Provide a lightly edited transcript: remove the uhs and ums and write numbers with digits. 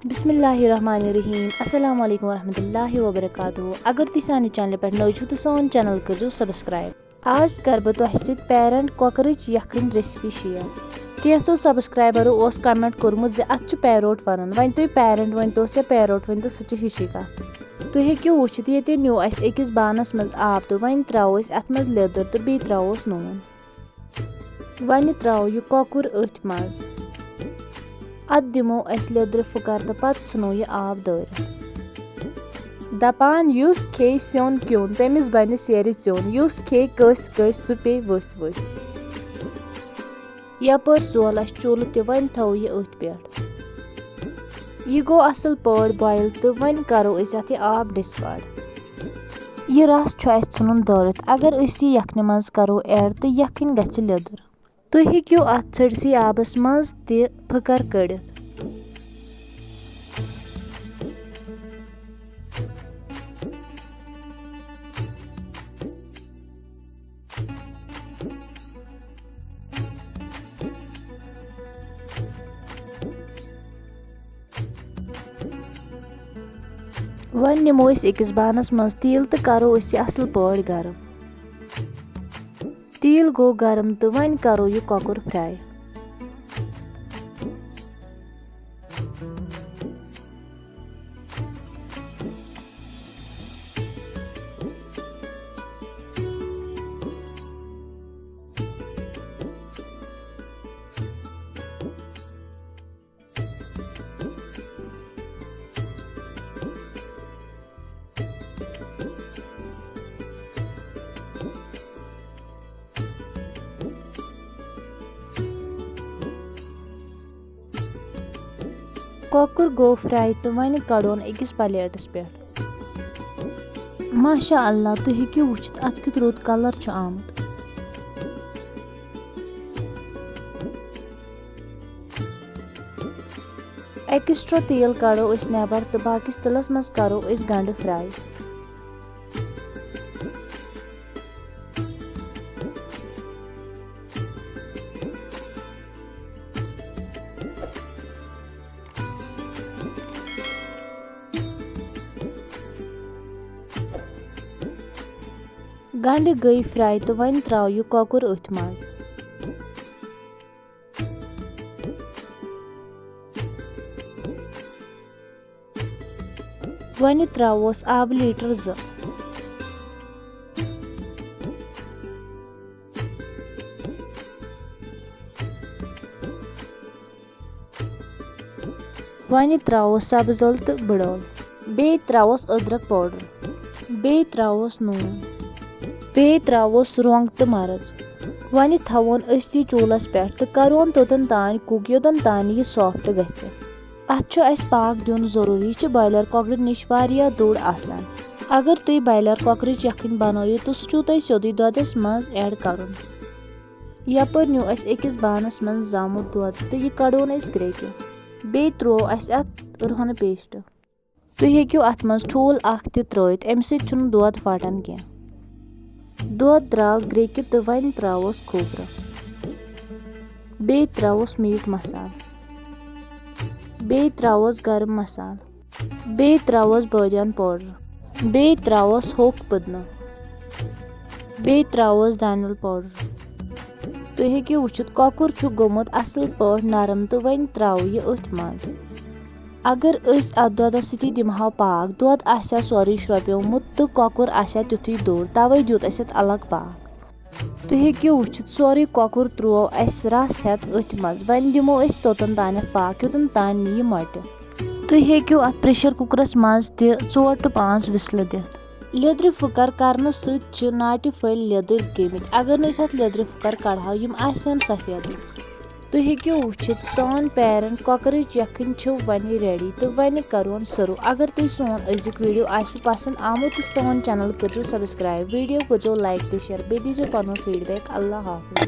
बिस्मिल्लाहिर्रहमानिर्रहीम अस्सलाम वालेकुम वरहमतुल्लाहि वबरकातुहू। अगर तुम सानी चैनल पे नव छो तो सोन चैनल करो सब्सक्राइब। आज कर बह तुह सत पेरेंट कोकरच यखन रेसिपी शेयर। कैसो सब्सक्राइबरो कमेंट कोर्मुत जे अत पैरोट वन वन तुम पेरेंट वन तो या पैरोट वन तो सह हिशी कत। तुम हेक्यो वुचित ये न्यू अस अकिस बानस मज आब तो वन त्रो अत मज लेदर तो बी त्रोस नून। वन त्रो यह कोकुर अथ मज अत दिमो अस लेदर फुकर तो पत नो यह आब दर। दपान युस खे स्योन क्योन तमिस बन सेर चोन युस खे क़्स क़्स सह पे वस वस। यपर जोल चूल तो वन थो यह अथ पे। यह गो असल पॉट बॉयल तो वन करो अत आब डिस्कार्ड। यह रस नुन दरित अगर यह यखनि मज करो ऐड तो यखन गि लेदर। तुम हेक्यो अत 𝗸𝗸 आबस मज ते फकर कड़ित। वन निमो अकिस बानस मज तेल तो करो असल पॉट गरम। तेल गो गरम तो वन करो यह कोकुर फ्राई। कोकुर गो फ्राई तो वन कड़ोन अकिस प्लेटस पे। माशा अल्लाह तुम हेक्यो वुचित अत क्युत रुत कलर आमुत। एक्स्ट्रा तेल कड़ो नेबर तो बाकिस तिलस मज करो गंडे फ्राई। गंडे गई फ्राई तो वन त्रो यह कोकुर अथ मज। वन त्रोस आब लीटर 2। वन त्रोस सब्ज ٲल तो बड़ ٲल। बे त्रोस अदरक पाउडर। बे त्रोस नून। बे त्रोस रोंग तो मरच। वन थवन यह चूलस पे तो करोन तोतन तान कुक योतन तान यह सॉफ्ट गि। अत पाक दिन जरूरी बॉयलर कोकर नश वारिया दोड़ आसान। अगर तुम बॉयलर कोकरच यखन बनायो तो सह तुम सोदी दोदस मज ऐड करुन। यपर न्यू अकिस बानस मज जामुत दोद तो यह कड़ोन ग्रेके। बे त्रो अत रुहन पेस्ट। तुम हेक्यो अत मज ठूल अख ते त्रित अमि सत दोद फटान कह। दोद द्राव ग्रेक तो वन त्रोस खोबर। बे त्रोस मीट मसाल। बे त्रोस गरम मसाल। बे त्रोस बादियान पाउडर। बे त्रोस होक पुदना। बे त्रोस दानियल पाउडर। तुम हेक्यो वुचित कोकुर गोमुत असल पॉट नरम तो वन त्रो यह अथ मज। अगर अत दोदस सती दिमहो पाक दोद आसा सोरे श्रोप्योमुत तो कोकुर आसा तिथुई दोड़ तवे दियुत अत अलग पाक। तुम हेक्यो वुचित सोरे कोकुर त्रो अस रस हेत अथ मज वन दिमो तोतन तान पाक योतन तान नी मट। तुम हेक्यो अत प्रेशर कुकरस मज ते 4 to 5 विसल दित। लेदर फुकर करने सत नाटि फल लेदर गमित। अगर नस अत लेदर फुकर कड़ो यम आसन सफेद। तुम हेक्यो वुचित सोन पेरेंट कोकरच यखन वन रेडी तो वन करोन सर्व। अगर तुम सोन अजुक वीडियो आसो पसंद आमुत तो सोन चैनल करो सब्सक्राइब। वीडियो करो लाइक तो शेयर बे दीजिए पनुन फीडबैक। अल्लाह हाफिज।